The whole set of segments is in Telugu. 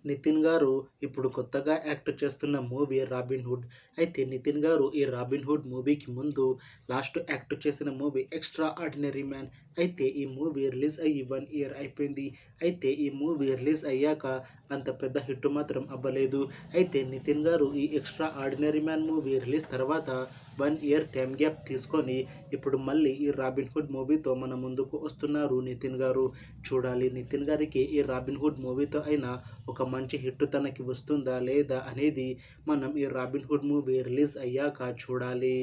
నితిన్ గారు ఇప్పుడు కొత్తగా యాక్ట్ చేస్తున్న మూవీ 'రాబిన్‌హుడ్'. అయితే నితిన్ గారు ఈ 'రాబిన్‌హుడ్' మూవీకి ముందు లాస్ట్ యాక్ట్ చేసిన మూవీ 'ఎక్స్ట్రా ఆర్డినరీ మ్యాన్'. అయితే ఈ మూవీ రిలీజ్ అయ్యి 1 ఇయర్ అయిపోయింది. అయితే ఈ మూవీ రిలీజ్ అయ్యాక అంత పెద్ద హిట్ మాత్రం అవ్వలేదు. అయితే నితిన్ గారు ఈ 'extra ordinary man' movie release తర్వాత 1 ఇయర్ టైమ్ గ్యాప్ తీసుకొని ఇప్పుడు మళ్ళీ ఈ 'రాబిన్‌హుడ్' మూవీతో మన ముందుకు వస్తున్నారు నితిన్ గారు. చూడాలి నితిన్ గారికి ఈ 'రాబిన్‌హుడ్' మూవీతో అయినా ఒక మంచి హిట్ తనకి వస్తుందా లేదా అనేది మనం ఈ 'రాబిన్‌హుడ్' మూవీ రిలీజ్ అయ్యాక చూడాలి.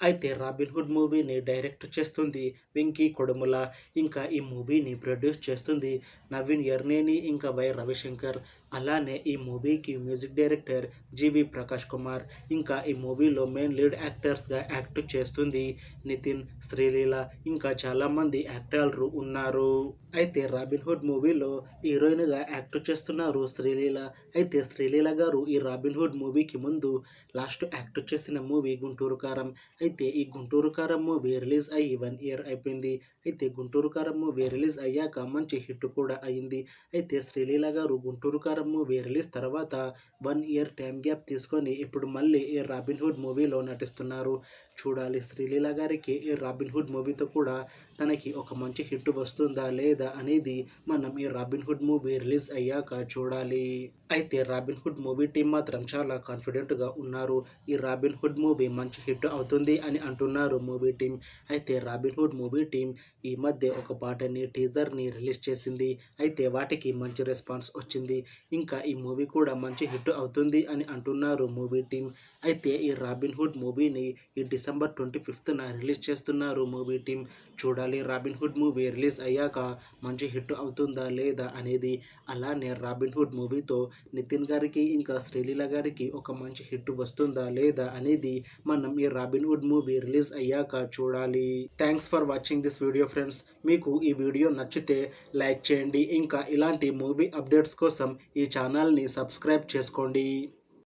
అయితే 'రాబిన్‌హుడ్' మూవీని డైరెక్ట్ చేస్తుంది వెంకీ కొడుముల. ఇంకా ఈ మూవీని ప్రొడ్యూస్ చేస్తుంది నవీన్ యర్నేని ఇంకా వై రవిశంకర్. అలానే ఈ మూవీకి మ్యూజిక్ డైరెక్టర్ జీవి ప్రకాష్ కుమార్. ఇంకా ఈ మూవీలో మెయిన్ లీడ్ యాక్టర్స్గా యాక్ట్ చేస్తుంది నితిన్, శ్రీలీల ఇంకా చాలామంది యాక్టర్లు ఉన్నారు. అయితే 'రాబిన్‌హుడ్' మూవీలో హీరోయిన్గా యాక్ట్ చేస్తున్నారు శ్రీలీల. అయితే శ్రీలీల గారు ఈ 'రాబిన్‌హుడ్' మూవీకి ముందు లాస్ట్ యాక్ట్ చేసిన మూవీ 'గుంటూరు కారం'. అయితే ఈ 'గుంటూరు కారం' మూవీ రిలీజ్ అయ్యి 1 ఇయర్ అయిపోయింది. అయితే 'గుంటూరు కారం' మూవీ రిలీజ్ అయ్యాక మంచి హిట్ కూడా అయింది. అయితే శ్రీలీల గారు 'గుంటూరు కారం' మూవీ రిలీజ్ తర్వాత 1 ఇయర్ టైమ్ గ్యాప్ తీసుకొని ఇప్పుడు మళ్ళీ ఈ 'రాబిన్‌హుడ్' మూవీలో నటిస్తున్నారు. చూడాలి శ్రీలీల గారికి ఈ 'రాబిన్‌హుడ్' మూవీతో కూడా తనకి ఒక మంచి హిట్ వస్తుందా లేదా అనేది మనం ఈ 'రాబిన్‌హుడ్' మూవీ రిలీజ్ అయ్యాక చూడాలి. అయితే 'రాబిన్‌హుడ్' మూవీ టీం మాత్రం చాలా కాన్ఫిడెంట్గా ఉన్నారు. ఈ 'రాబిన్‌హుడ్' మూవీ మంచి హిట్ అవుతుంది అని అంటున్నారు మూవీ టీం. అయితే 'రాబిన్‌హుడ్' మూవీ టీం ఈ మధ్య ఒక పాటని టీజర్ని రిలీజ్ చేసింది. అయితే వాటికి మంచి రెస్పాన్స్ వచ్చింది. ఇంకా ఈ మూవీ కూడా మంచి హిట్ అవుతుంది అని అంటున్నారు మూవీ టీం. అయితే ఈ 'రాబిన్‌హుడ్' మూవీని ఈ డిసెంబర్ 25న రిలీజ్ చేస్తున్నారు మూవీ టీం. చూడాలి 'రాబిన్‌హుడ్' మూవీ రిలీజ్ అయ్యాక మంచి హిట్ అవుతుందా లేదా అనేది. అలానే 'రాబిన్‌హుడ్' మూవీతో నితిన్ గారికి ఇంకా శ్రీలీల గారికి ఒక మంచి హిట్ వస్తుందా లేదా అనేది మనం ఈ 'రాబిన్‌హుడ్' మూవీ రిలీజ్ అయ్యాక చూడాలి. Thanks for watching this video friends. మీకు ఈ వీడియో నచ్చితే లైక్ చేయండి. ఇంకా ఇలాంటి మూవీ అప్డేట్స్ కోసం ఈ ఛానల్ని సబ్స్క్రైబ్ చేసుకోండి.